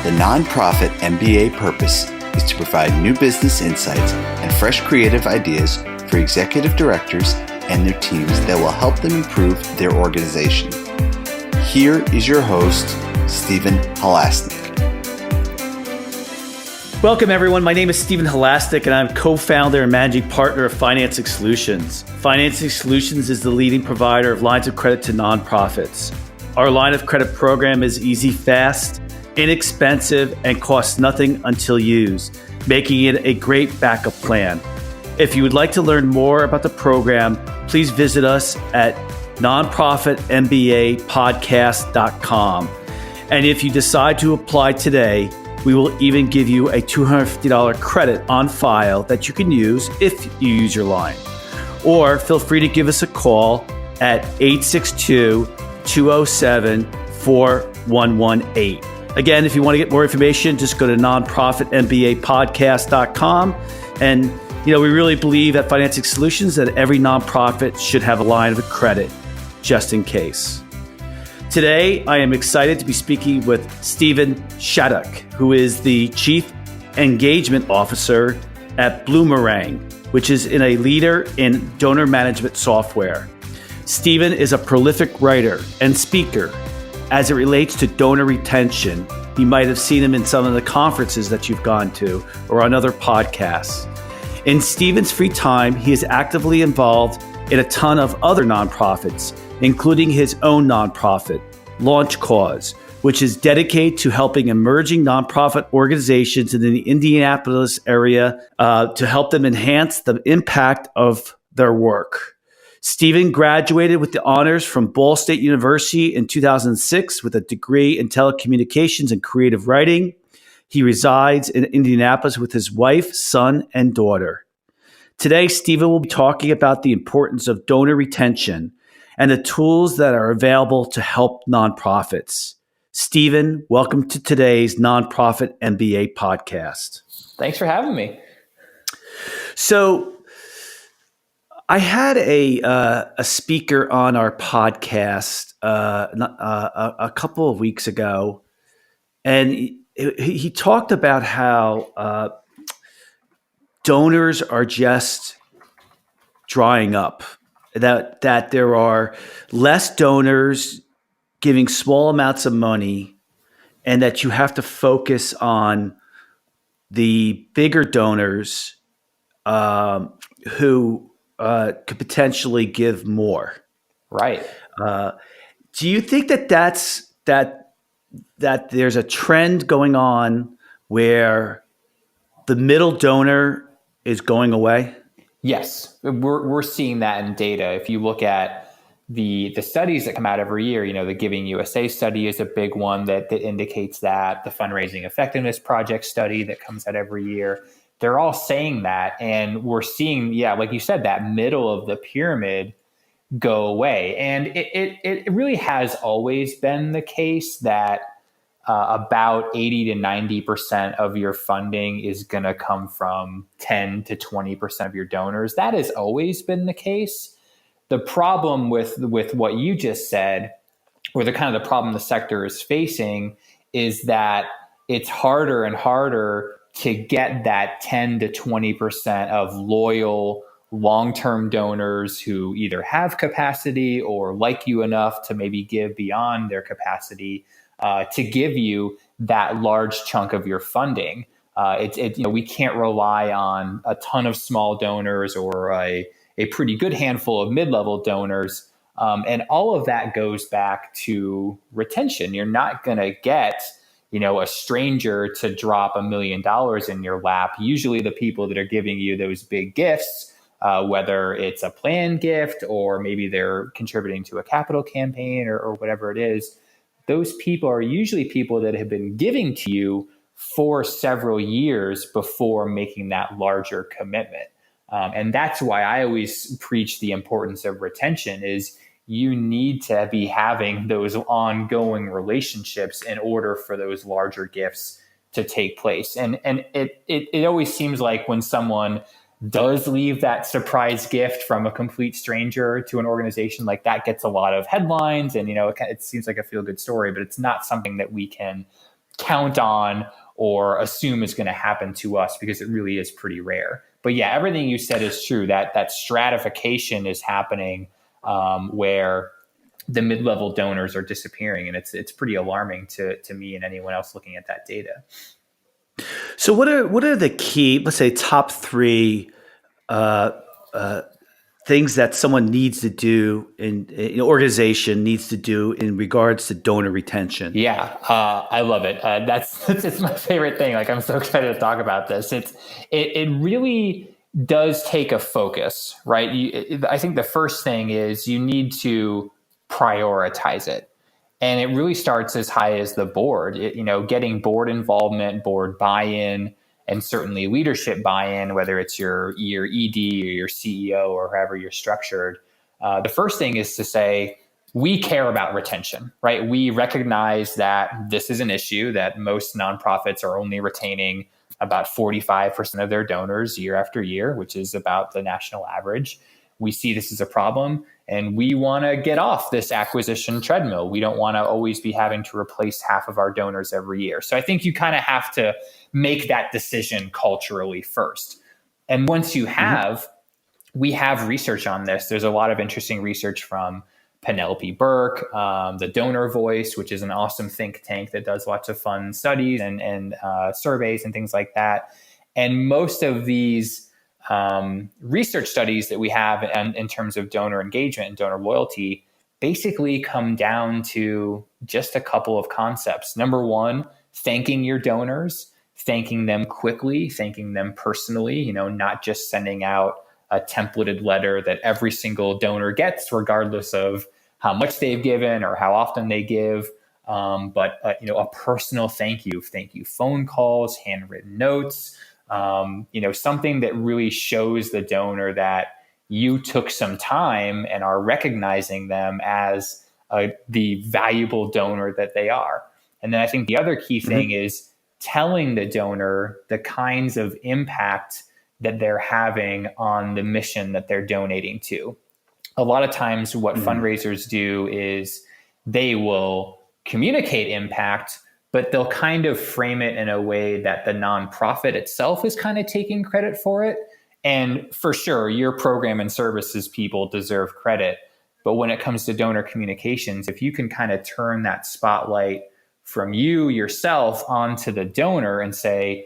The nonprofit MBA purpose is to provide new business insights and fresh creative ideas for executive directors and their teams that will help them improve their organization. Here is your host, Stephen Halasnik. Welcome, everyone. My name is Stephen Halasnik, and I'm co-founder and managing partner of Financing Solutions. Financing Solutions is the leading provider of lines of credit to nonprofits. Our line of credit program is easy, fast, inexpensive, and costs nothing until used, making it a great backup plan. If you would like to learn more about the program, please visit us at nonprofitmbapodcast.com. And if you decide to apply today, we will even give you a $250 credit on file that you can use if you use your line. Or feel free to give us a call at 862-207-4118. Again, if you want to get more information, just go to nonprofitmbapodcast.com. And we really believe at Financing Solutions that every nonprofit should have a line of credit, just in case. Today, I am excited to be speaking with Stephen Shattuck, who is the Chief Engagement Officer at Bloomerang, which is a leader in donor management software. Stephen is a prolific writer and speaker as it relates to donor retention. You might have seen him in some of the conferences that you've gone to or on other podcasts. In Stephen's free time, he is actively involved in a ton of other nonprofits, including his own nonprofit, Launch Cause, which is dedicated to helping emerging nonprofit organizations in the Indianapolis area to help them enhance the impact of their work. Stephen graduated with the honors from Ball State University in 2006 with a degree in Telecommunications and Creative Writing. He resides in Indianapolis with his wife, son, and daughter. Today, Stephen will be talking about the importance of donor retention and the tools that are available to help nonprofits. Stephen, welcome to today's Nonprofit MBA podcast. Thanks for having me. So, I had a speaker on our podcast a couple of weeks ago, and he talked about how donors are just drying up, that there are less donors giving small amounts of money, and that you have to focus on the bigger donors who could potentially give more. Right. Do you think that there's a trend going on where the middle donor is going away? Yes, we're seeing that in data. If you look at the studies that come out every year, the Giving USA study is a big one that indicates that. The Fundraising Effectiveness Project study that comes out every year, they're all saying that. And we're seeing, like you said, that middle of the pyramid go away. And it really has always been the case that about 80 to 90% of your funding is going to come from 10 to 20% of your donors. That has always been the case. The problem with what you just said, or the problem the sector is facing, is that it's harder and harder to get that 10 to 20% of loyal long-term donors who either have capacity or like you enough to maybe give beyond their capacity to give you that large chunk of your funding. We can't rely on a ton of small donors or a pretty good handful of mid-level donors. And all of that goes back to retention. You're not going to get a stranger to drop $1 million in your lap. Usually the people that are giving you those big gifts, whether it's a planned gift or maybe they're contributing to a capital campaign or whatever it is, those people are usually people that have been giving to you for several years before making that larger commitment. And that's why I always preach the importance of retention is you need to be having those ongoing relationships in order for those larger gifts to take place. And it always seems like when someone does leave that surprise gift from a complete stranger to an organization, like that gets a lot of headlines and, it seems like a feel good story, but it's not something that we can count on or assume is going to happen to us, because it really is pretty rare. But yeah, everything you said is true. That stratification is happening, where the mid-level donors are disappearing, and it's pretty alarming to me and anyone else looking at that data. So what are the key, let's say, top three things that someone needs to do in an organization needs to do in regards to donor retention? Yeah, I love it. It's my favorite thing. Like, I'm so excited to talk about this. It really does take a focus, right? I think the first thing is you need to prioritize it. And it really starts as high as the board, getting board involvement, board buy-in, and certainly leadership buy-in, whether it's your ED or your CEO or however you're structured. The first thing is to say, we care about retention, right? We recognize that this is an issue, that most nonprofits are only retaining about 45% of their donors year after year, which is about the national average. We see this as a problem, and we want to get off this acquisition treadmill. We don't want to always be having to replace half of our donors every year. So I think you kind of have to make that decision culturally first. And once you have, we have research on this. There's a lot of interesting research from Penelope Burke, the Donor Voice, which is an awesome think tank that does lots of fun studies and surveys and things like that. And most of these research studies that we have in terms of donor engagement and donor loyalty basically come down to just a couple of concepts. Number one, thanking your donors, thanking them quickly, thanking them personally, not just sending out a templated letter that every single donor gets, regardless of how much they've given or how often they give, but a personal thank you phone calls, handwritten notes, something that really shows the donor that you took some time and are recognizing them as the valuable donor that they are. And then I think the other key thing is telling the donor the kinds of impact that they're having on the mission that they're donating to. A lot of times what fundraisers do is they will communicate impact, but they'll kind of frame it in a way that the nonprofit itself is kind of taking credit for it. And for sure, your program and services people deserve credit. But when it comes to donor communications, if you can kind of turn that spotlight from you yourself onto the donor and say,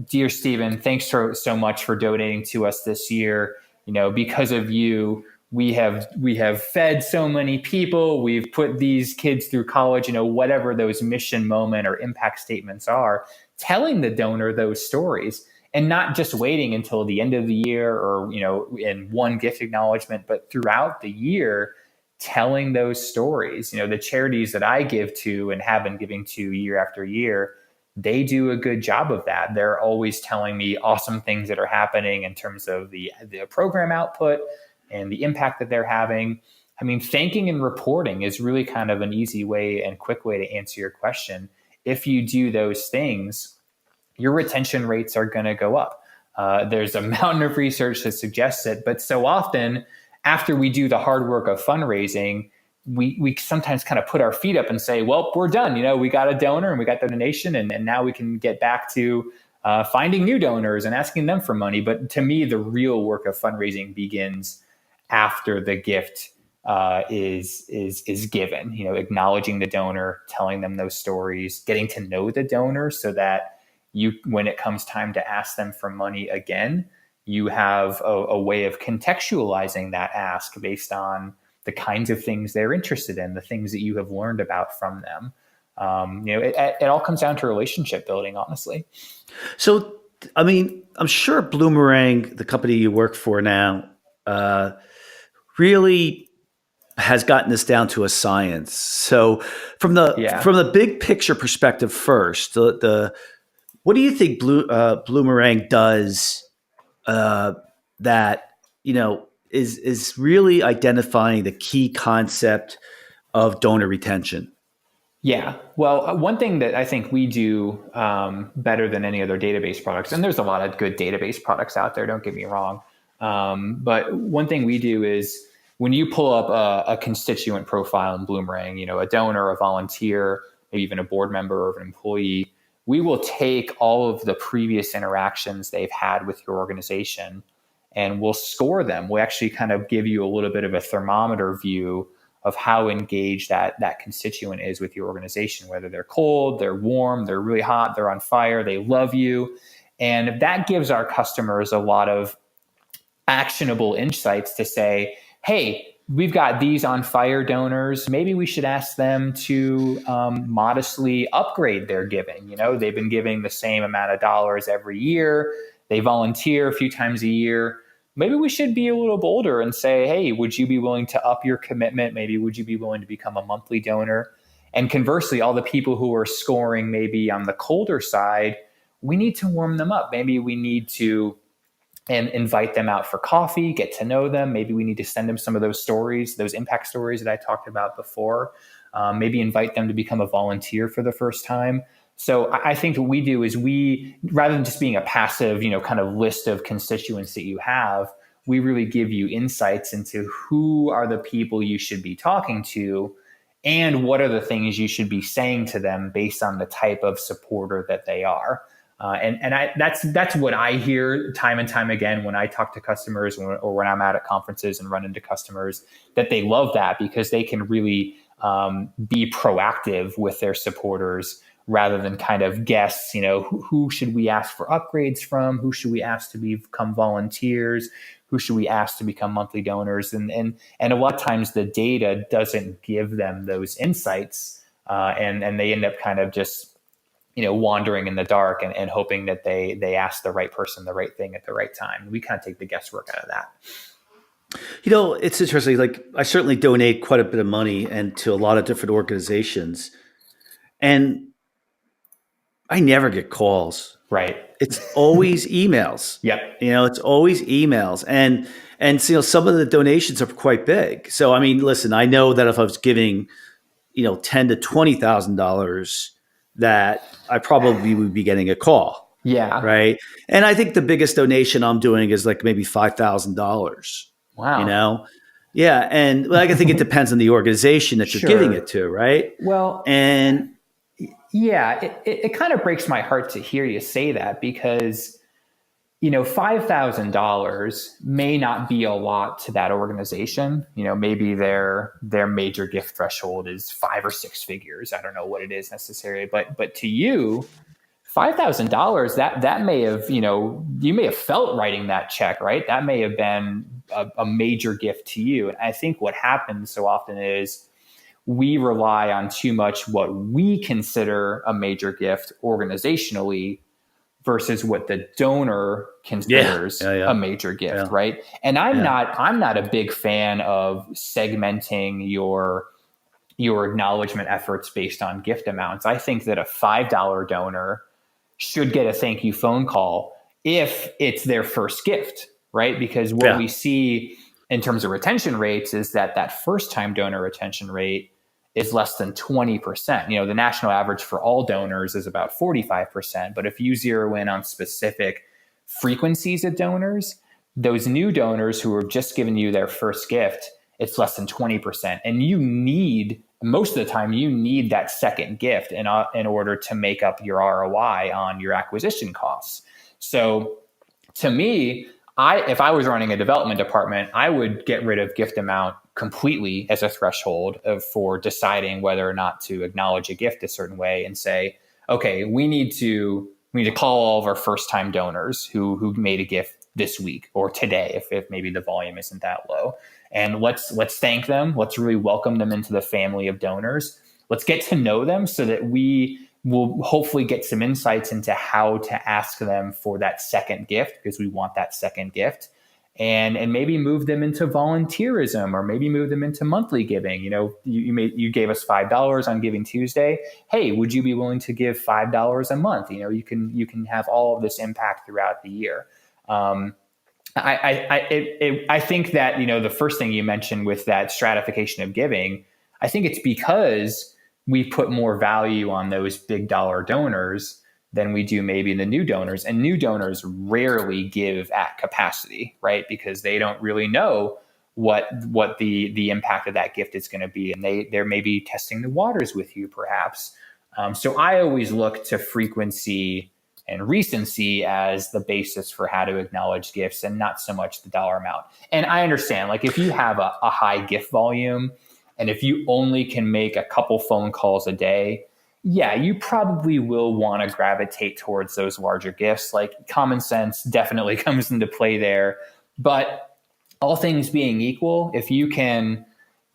dear Stephen, thanks so much for donating to us this year. Because of you, we have fed so many people. We've put these kids through college, whatever those mission moment or impact statements are, telling the donor those stories and not just waiting until the end of the year or, in one gift acknowledgement, but throughout the year, telling those stories. The charities that I give to and have been giving to year after year, they do a good job of that. They're always telling me awesome things that are happening in terms of the program output and the impact that they're having. I mean, thanking and reporting is really kind of an easy way and quick way to answer your question. If you do those things, your retention rates are going to go up. There's a mountain of research that suggests it, but so often after we do the hard work of fundraising, we sometimes kind of put our feet up and say, well, we're done. We got a donor and we got the donation, and now we can get back to finding new donors and asking them for money. But to me, the real work of fundraising begins after the gift is given. Acknowledging the donor, telling them those stories, getting to know the donor so that when it comes time to ask them for money again, you have a way of contextualizing that ask based on the kinds of things they're interested in, the things that you have learned about from them. It all comes down to relationship building, honestly. So, I mean, I'm sure Bloomerang, the company you work for now, really has gotten this down to a science. So from the big picture perspective first, what do you think Bloomerang does that, is really identifying the key concept of donor retention? Yeah. Well, one thing that I think we do better than any other database products, and there's a lot of good database products out there, don't get me wrong. But one thing we do is when you pull up a constituent profile in Bloomerang, a donor, a volunteer, maybe even a board member or an employee, we will take all of the previous interactions they've had with your organization and we'll score them. We'll actually kind of give you a little bit of a thermometer view of how engaged that constituent is with your organization, whether they're cold, they're warm, they're really hot, they're on fire, they love you. And that gives our customers a lot of actionable insights to say, hey, we've got these on fire donors. Maybe we should ask them to modestly upgrade their giving. They've been giving the same amount of dollars every year. They volunteer a few times a year. Maybe we should be a little bolder and say, hey, would you be willing to up your commitment? Maybe would you be willing to become a monthly donor? And conversely, all the people who are scoring maybe on the colder side, we need to warm them up. Maybe we need to invite them out for coffee, get to know them. Maybe we need to send them some of those stories, those impact stories that I talked about before. Maybe invite them to become a volunteer for the first time. So I think what we do is rather than just being a passive, kind of list of constituents that you have, we really give you insights into who are the people you should be talking to and what are the things you should be saying to them based on the type of supporter that they are. That's what I hear time and time again when I talk to customers or when I'm out at conferences and run into customers, that they love that because they can really be proactive with their supporters rather than kind of guess, who should we ask for upgrades from? Who should we ask to become volunteers? Who should we ask to become monthly donors? And a lot of times the data doesn't give them those insights and they end up kind of just wandering in the dark and hoping that they ask the right person the right thing at the right time. We kind of take the guesswork out of that. It's interesting. Like I certainly donate quite a bit of money and to a lot of different organizations, and I never get calls. Right. It's always emails. Yep. It's always emails, and some of the donations are quite big. So I mean, listen, I know that if I was giving, $10,000 to $20,000, that I probably would be getting a call. Yeah. Right. And I think the biggest donation I'm doing is like maybe $5,000. Wow. Yeah. And I think it depends on the organization that you're giving it to. Right. Well, and yeah, it kind of breaks my heart to hear you say that because, $5,000 may not be a lot to that organization. Maybe their major gift threshold is 5 or 6 figures. I don't know what it is necessarily, but to you, $5,000, that may have, you may have felt writing that check, right? That may have been a major gift to you. And I think what happens so often is we rely on too much what we consider a major gift organizationally versus what the donor considers a major gift, right? And I'm not a big fan of segmenting your acknowledgement efforts based on gift amounts. I think that a $5 donor should get a thank you phone call if it's their first gift, right? Because what we see in terms of retention rates is that first time donor retention rate is less than 20%. The national average for all donors is about 45%. But if you zero in on specific frequencies of donors, those new donors who are just giving you their first gift, it's less than 20%. And most of the time, you need that second gift in order to make up your ROI on your acquisition costs. So to me, if I was running a development department, I would get rid of gift amount completely as a threshold for deciding whether or not to acknowledge a gift a certain way and say, okay, we need to call all of our first time donors who made a gift this week or today, if maybe the volume isn't that low. And let's thank them. Let's really welcome them into the family of donors. Let's get to know them so that we will hopefully get some insights into how to ask them for that second gift, because we want that second gift. And maybe move them into volunteerism, or maybe move them into monthly giving. You gave us $5 on Giving Tuesday. Hey, would you be willing to give $5 a month? You can have all of this impact throughout the year. I think that the first thing you mentioned with that stratification of giving, I think it's because we put more value on those big dollar donors than we do maybe the new donors. And new donors rarely give at capacity, right? Because they don't really know what the impact of that gift is going to be. And they're maybe testing the waters with you perhaps. So I always look to frequency and recency as the basis for how to acknowledge gifts, and not so much the dollar amount. And I understand, like, if you have a high gift volume and if you only can make a couple phone calls a day, yeah, you probably will want to gravitate towards those larger gifts. Like, common sense definitely comes into play there. But all things being equal, if you can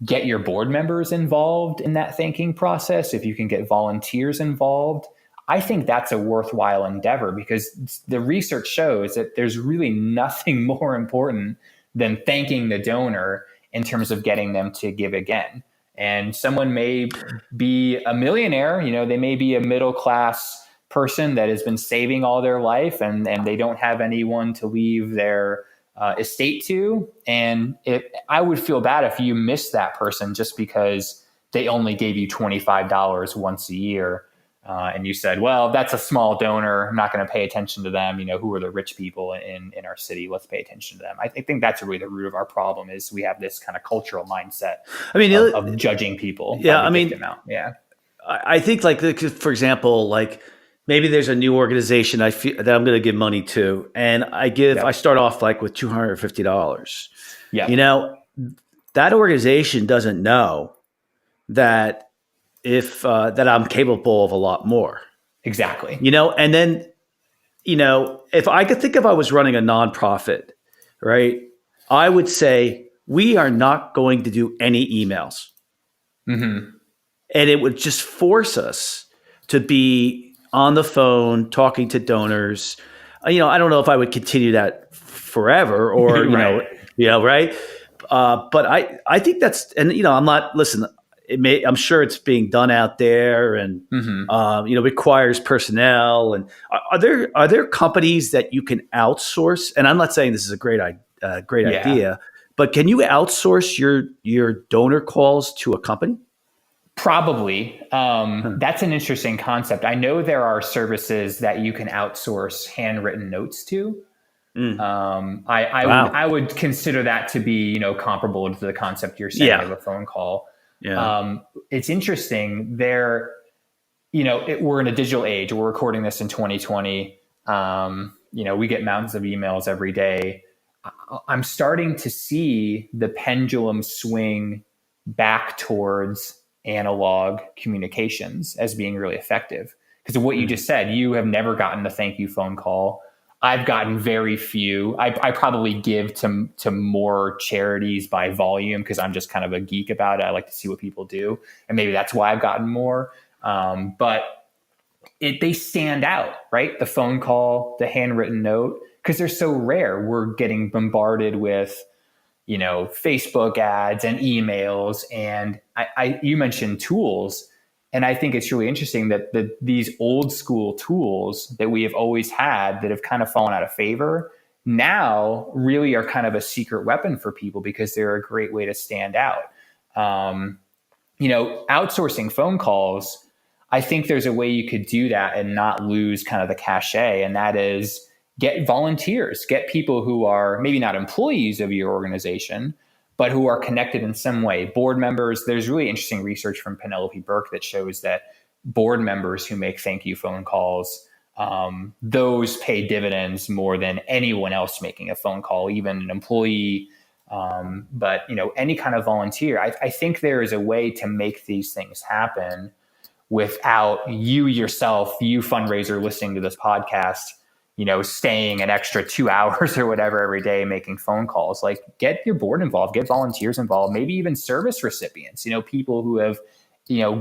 get your board members involved in that thanking process, if you can get volunteers involved, I think that's a worthwhile endeavor, because the research shows that there's really nothing more important than thanking the donor in terms of getting them to give again. And someone may be a millionaire, they may be a middle-class person that has been saving all their life, and they don't have anyone to leave their estate to. And I would feel bad if you missed that person just because they only gave you $25 once a year. And you said, well, that's a small donor, I'm not going to pay attention to them. Who are the rich people in our city? Let's pay attention to them. I think that's really the root of our problem, is we have this kind of cultural mindset of judging people. Yeah. I think, like, for example, like, maybe there's a new organization I feel that I'm going to give money to, and I start off like with $250. Yeah. That organization doesn't know that that I'm capable of a lot more. Exactly. And then, if I could think, if I was running a nonprofit, right, I would say we are not going to do any emails. Mm-hmm. And it would just force us to be on the phone talking to donors. I don't know if I would continue that forever, or, right. Right. But I think that's, and, I'm not, listen, I'm sure it's being done out there, and requires personnel. And are there companies that you can outsource? And I'm not saying this is a great idea, but can you outsource your donor calls to a company? Probably. That's an interesting concept. I know there are services that you can outsource handwritten notes to. I would consider that to be comparable to the concept you're saying of a phone call. Yeah. It's interesting. We're in a digital age. We're recording this in 2020. We get mountains of emails every day. I'm starting to see the pendulum swing back towards analog communications as being really effective. Because of what you just said, you have never gotten a thank you phone call. I've gotten very few. I probably give to more charities by volume, because I'm just kind of a geek about it. I like to see what people do, and maybe that's why I've gotten more. But they stand out, right? The phone call, the handwritten note, because they're so rare. We're getting bombarded with, Facebook ads and emails, and you mentioned tools. And I think it's really interesting that these old school tools that we have always had that have kind of fallen out of favor now really are kind of a secret weapon for people, because they're a great way to stand out. Outsourcing phone calls, I think there's a way you could do that and not lose kind of the cachet. And that is, get volunteers, get people who are maybe not employees of your organization, but who are connected in some way. Board members, there's really interesting research from Penelope Burke that shows that board members who make thank you phone calls, those pay dividends more than anyone else making a phone call, even an employee. But any kind of volunteer. I think there is a way to make these things happen without you yourself, you fundraiser listening to this podcast, staying an extra 2 hours or whatever every day making phone calls. Like, get your board involved, get volunteers involved, maybe even service recipients, people who have,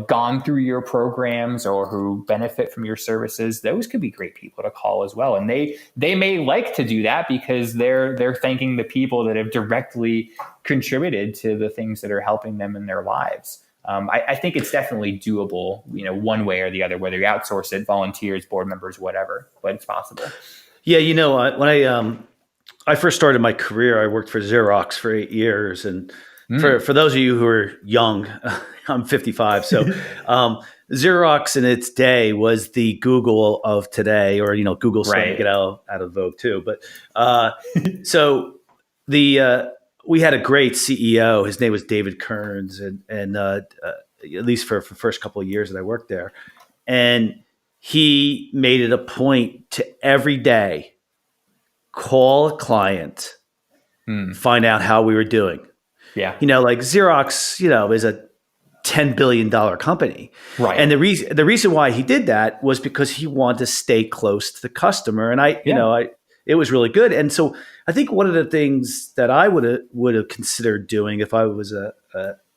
gone through your programs or who benefit from your services. Those could be great people to call as well. And they may like to do that because they're thanking the people that have directly contributed to the things that are helping them in their lives. I think it's definitely doable, one way or the other, whether you outsource it, volunteers, board members, whatever, but it's possible. Yeah. When I first started my career, I worked for Xerox for 8 years. And for those of you who are young, I'm 55. So Xerox in its day was the Google of today, or, Google's starting to get out of vogue too. But we had a great CEO. His name was David Kearns, and at least for the first couple of years that I worked there. And he made it a point to every day call a client, find out how we were doing. Yeah. Like Xerox, is a $10 billion company. Right. And the reason why he did that was because he wanted to stay close to the customer. And it was really good. And so I think one of the things that I would have considered doing if I was a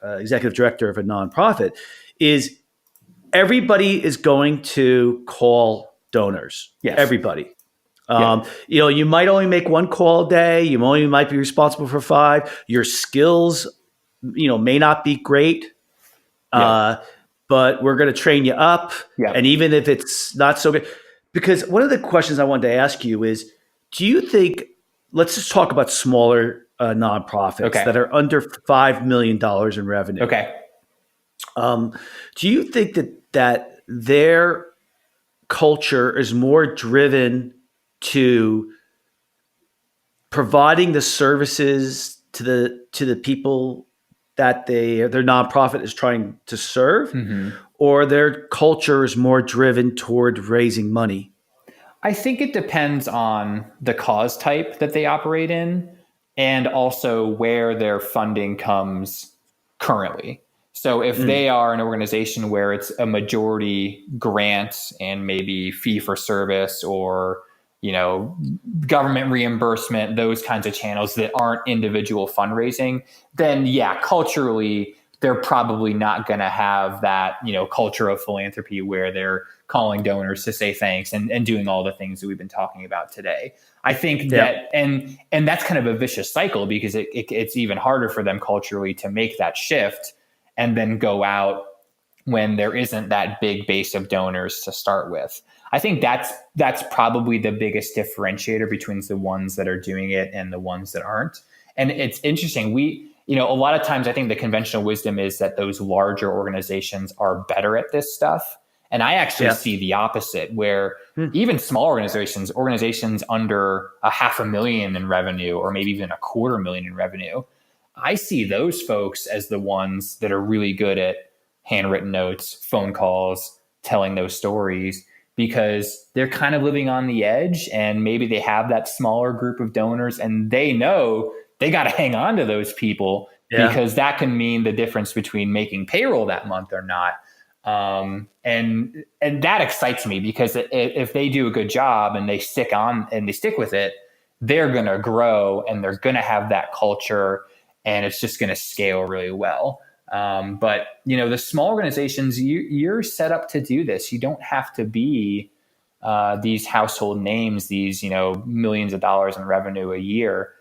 executive director of a nonprofit is everybody is going to call donors. Yes. Everybody. You might only make one call a day. You only might be responsible for 5. Your skills, may not be great. But we're going to train you up. Yeah. And even if it's not so good, because one of the questions I wanted to ask you is, do you think, let's just talk about smaller nonprofits that are under $5 million in revenue. Okay. Do you think that their culture is more driven to providing the services to the people that their nonprofit is trying to serve, or their culture is more driven toward raising money? I think it depends on the cause type that they operate in and also where their funding comes currently. So if they are an organization where it's a majority grant and maybe fee for service or government reimbursement, those kinds of channels that aren't individual fundraising, then culturally, they're probably not going to have that, culture of philanthropy where they're calling donors to say thanks and doing all the things that we've been talking about today. I think that, and that's kind of a vicious cycle because it's even harder for them culturally to make that shift and then go out when there isn't that big base of donors to start with. I think that's probably the biggest differentiator between the ones that are doing it and the ones that aren't. And it's interesting. A lot of times I think the conventional wisdom is that those larger organizations are better at this stuff. And I actually see the opposite, where even small organizations under $500,000 in revenue, or maybe even $250,000 in revenue, I see those folks as the ones that are really good at handwritten notes, phone calls, telling those stories, because they're kind of living on the edge and maybe they have that smaller group of donors and they know they got to hang on to those people because that can mean the difference between making payroll that month or not. And that excites me because if they do a good job and they stick with it, they're going to grow and they're going to have that culture and it's just going to scale really well. But the small organizations, you're set up to do this. You don't have to be these household names, these millions of dollars in revenue a year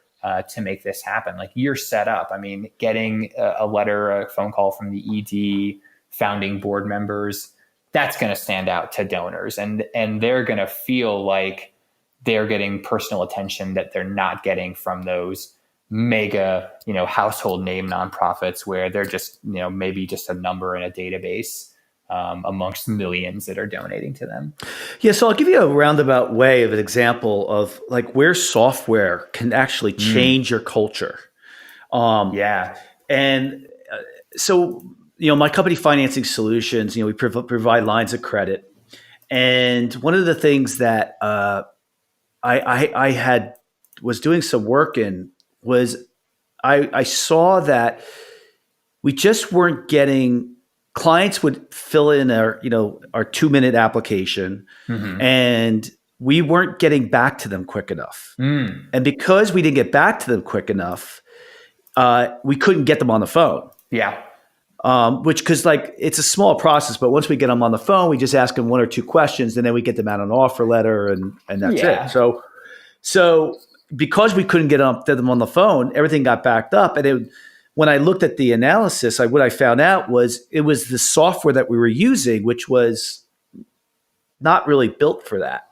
to make this happen. Like, you're set up. I mean, getting a letter, a phone call from the ED, founding board members, that's going to stand out to donors, and they're going to feel like they're getting personal attention that they're not getting from those mega, household name nonprofits where they're just, maybe just a number in a database amongst millions that are donating to them. Yeah. So I'll give you a roundabout way of an example of like where software can actually change your culture. And so, my company, Financing Solutions, we provide lines of credit. And one of the things that I was doing some work in was I saw that we just weren't getting, clients would fill in our 2-minute application and we weren't getting back to them quick enough. And because we didn't get back to them quick enough, we couldn't get them on the phone. Yeah. Because it's a small process, but once we get them on the phone, we just ask them 1 or 2 questions and then we get them out an offer letter and that's it. So because we couldn't get them on the phone, everything got backed up. And when I looked at the analysis, what I found out was it was the software that we were using, which was not really built for that.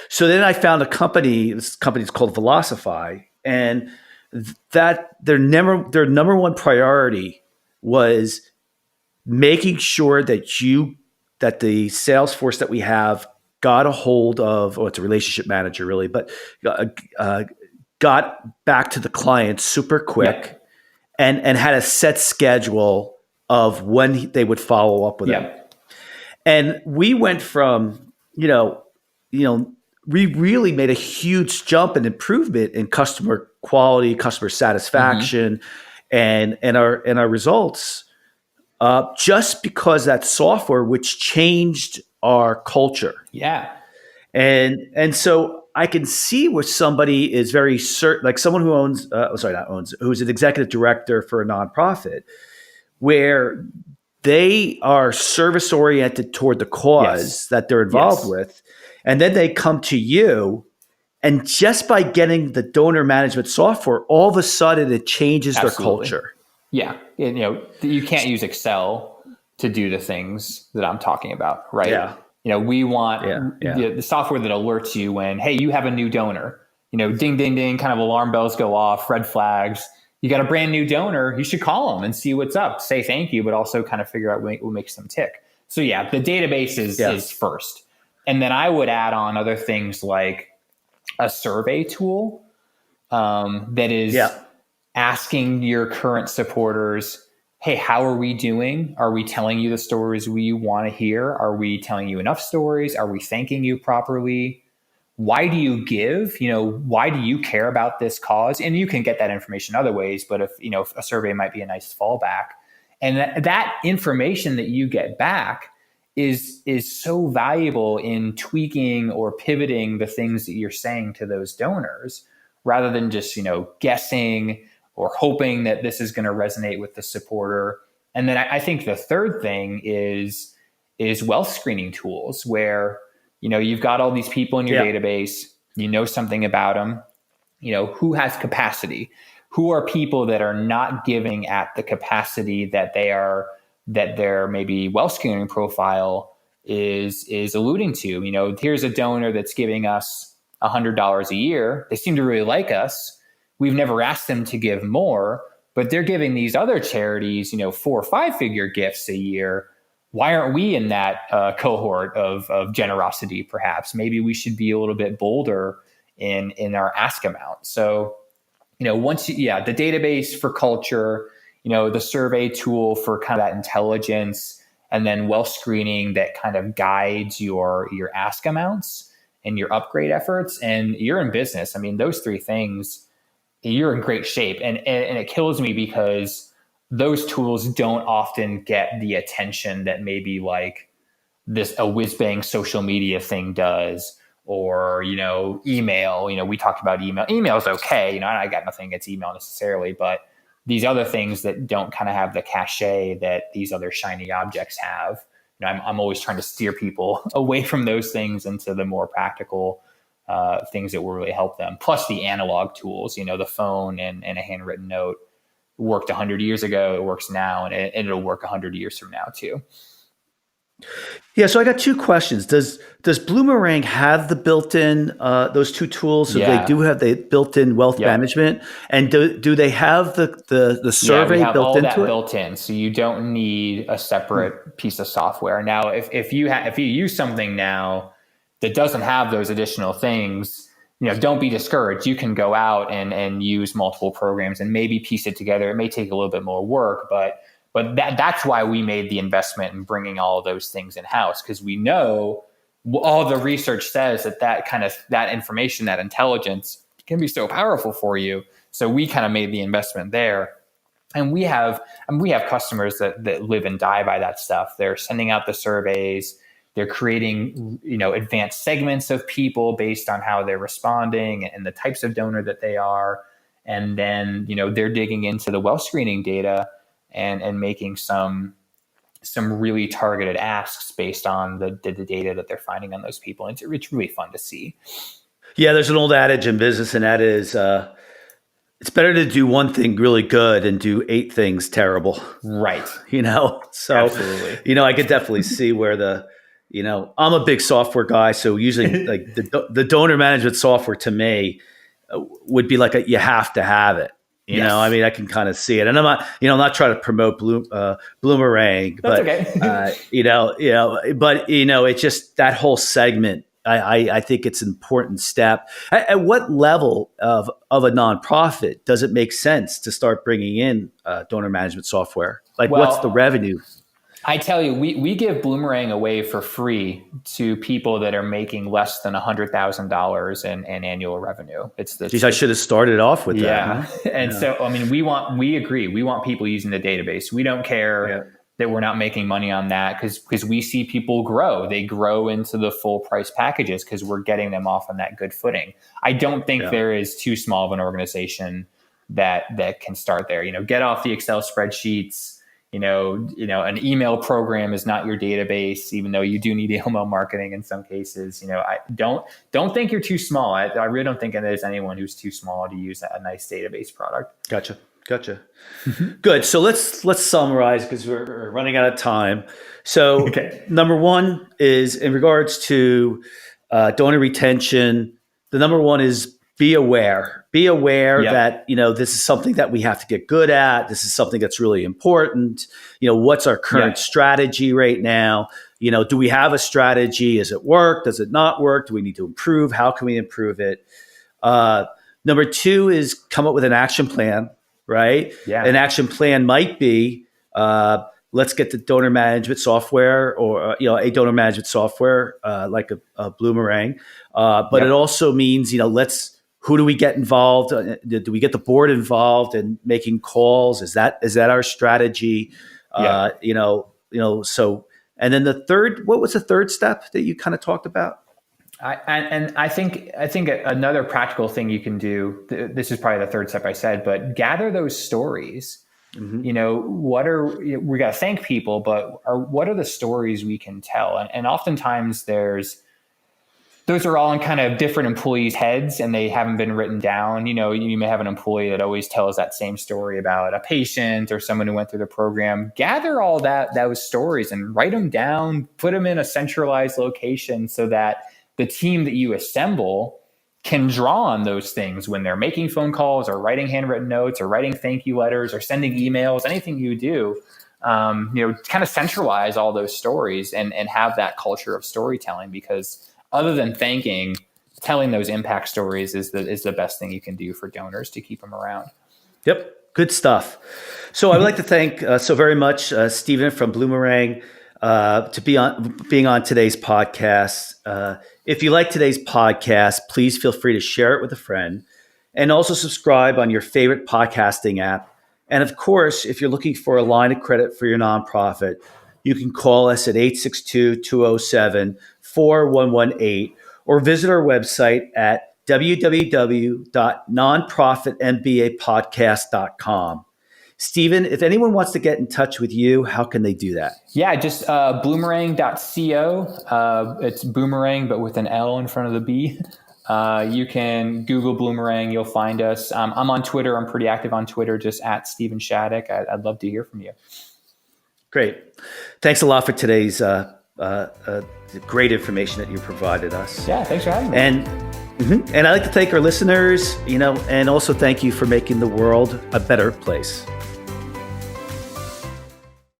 So then I found a company, this company's called Velocify, and that their number one priority was making sure that the sales force that we have got a hold of, it's a relationship manager really, but got back to the client super quick and had a set schedule of when they would follow up with them. And we went from, we really made a huge jump and improvement in customer quality, customer satisfaction, and our results, just because that software, which changed our culture. Yeah. And so I can see where somebody is very certain, like someone who owns, not owns, who's an executive director for a nonprofit, where they are service oriented toward the cause that they're involved with. And then they come to you, and just by getting the donor management software, all of a sudden it changes their culture. Yeah. And, you can't use Excel to do the things that I'm talking about, right? Yeah. We want the software that alerts you when, hey, you have a new donor, ding, ding, ding, kind of alarm bells go off, red flags. You got a brand new donor, you should call them and see what's up, say thank you, but also kind of figure out what makes them tick. So yeah, the database is first. And then I would add on other things like a survey tool that is asking your current supporters, hey, how are we doing? Are we telling you the stories we want to hear? Are we telling you enough stories? Are we thanking you properly? Why do you give? Why do you care about this cause? And you can get that information other ways, but if a survey might be a nice fallback. And that information that you get back is so valuable in tweaking or pivoting the things that you're saying to those donors, rather than just, guessing or hoping that this is going to resonate with the supporter. And then I think the third thing is wealth screening tools, where you've got all these people in your database, something about them, who has capacity, who are people that are not giving at the capacity that their maybe wealth screening profile is alluding to. Here's a donor that's giving us $100 a year. They seem to really like us. We've never asked them to give more, but they're giving these other charities, 4 or 5 figure gifts a year. Why aren't we in that cohort of generosity? Perhaps maybe we should be a little bit bolder in our ask amount. So, the database for culture, the survey tool for kind of that intelligence, and then wealth screening that kind of guides your ask amounts and your upgrade efforts, and you're in business. I mean, those 3 things, you're in great shape. And it kills me because those tools don't often get the attention that maybe like a whiz-bang social media thing does, or, email. We talked about email. Email is okay. I got nothing against email necessarily, but these other things that don't kind of have the cachet that these other shiny objects have, I'm always trying to steer people away from those things into the more practical things that will really help them. Plus the analog tools, the phone and a handwritten note worked 100 years ago. It works now, and it'll work 100 years from now too. Yeah. So I got 2 questions. Does Bloomerang have the built-in, those 2 tools? So they do have the built-in wealth management, and do they have the survey built into it? Built in, so you don't need a separate piece of software. Now, if you use something now that doesn't have those additional things, don't be discouraged. You can go out and use multiple programs and maybe piece it together. It may take a little bit more work, but that's why we made the investment in bringing all of those things in-house, because we know all the research says that information, that intelligence can be so powerful for you. So we kind of made the investment there. And we have customers that live and die by that stuff. They're sending out the surveys. They're creating, advanced segments of people based on how they're responding and the types of donor that they are. And then, they're digging into the wealth screening data and making some really targeted asks based on the data that they're finding on those people. And it's really fun to see. Yeah, there's an old adage in business, and that is, it's better to do one thing really good and do 8 things terrible. Right. So, absolutely. I could definitely see where I'm a big software guy. So usually like the donor management software to me would be like you have to have it. I can kind of see it, and I'm not trying to promote Bloomerang, but okay. but it's just that whole segment. I think it's an important step. At what level of a nonprofit does it make sense to start bringing in donor management software? Like, what's the revenue? I tell you, we give Bloomerang away for free to people that are making less than $100,000 in annual revenue. Geez, I should have started off with that. Huh? And so, I mean, we agree. We want people using the database. We don't care that we're not making money on that because we see people grow. They grow into the full price packages because we're getting them off on that good footing. I don't think there is too small of an organization that can start there. Get off the Excel spreadsheets. An email program is not your database, even though you do need email marketing in some cases. I don't think you're too small. I really don't think there's anyone who's too small to use a nice database product. Gotcha. Good. So let's summarize because we're running out of time. So number one is in regards to donor retention. The number one is be aware. Be aware that, this is something that we have to get good at. This is something that's really important. What's our current strategy right now? Do we have a strategy? Does it work? Does it not work? Do we need to improve? How can we improve it? Number two is come up with an action plan, right? Yeah. An action plan might be, let's get the donor management software or, a donor management software like a Bloomerang. But it also means, who do we get involved? Do we get the board involved in making calls? Is that our strategy? So, and then the third, what was the third step that you kind of talked about? I think another practical thing you can do, this is probably the third step I said, but gather those stories. Mm-hmm. We got to thank people, but what are the stories we can tell? And oftentimes those are all in kind of different employees' heads and they haven't been written down. You may have an employee that always tells that same story about a patient or someone who went through the program. Gather all those stories and write them down, put them in a centralized location so that the team that you assemble can draw on those things when they're making phone calls or writing handwritten notes or writing thank you letters or sending emails, anything you do. Kind of centralize all those stories and have that culture of storytelling, because other than thanking, telling those impact stories is the best thing you can do for donors to keep them around. Yep. Good stuff. So I would like to thank so very much Stephen from Bloomerang being on today's podcast. If you like today's podcast, please feel free to share it with a friend and also subscribe on your favorite podcasting app. And of course, if you're looking for a line of credit for your nonprofit, you can call us at 862-207-4118 or visit our website at www.nonprofitmbapodcast.com. Stephen, if anyone wants to get in touch with you, how can they do that? Yeah, just bloomerang.co. It's boomerang, but with an L in front of the B. You can Google Bloomerang. You'll find us. I'm on Twitter. I'm pretty active on Twitter, just at Stephen Shattuck. I'd love to hear from you. Great. Thanks a lot for today's great information that you provided us. Yeah, thanks for having me. And I'd like to thank our listeners, and also thank you for making the world a better place.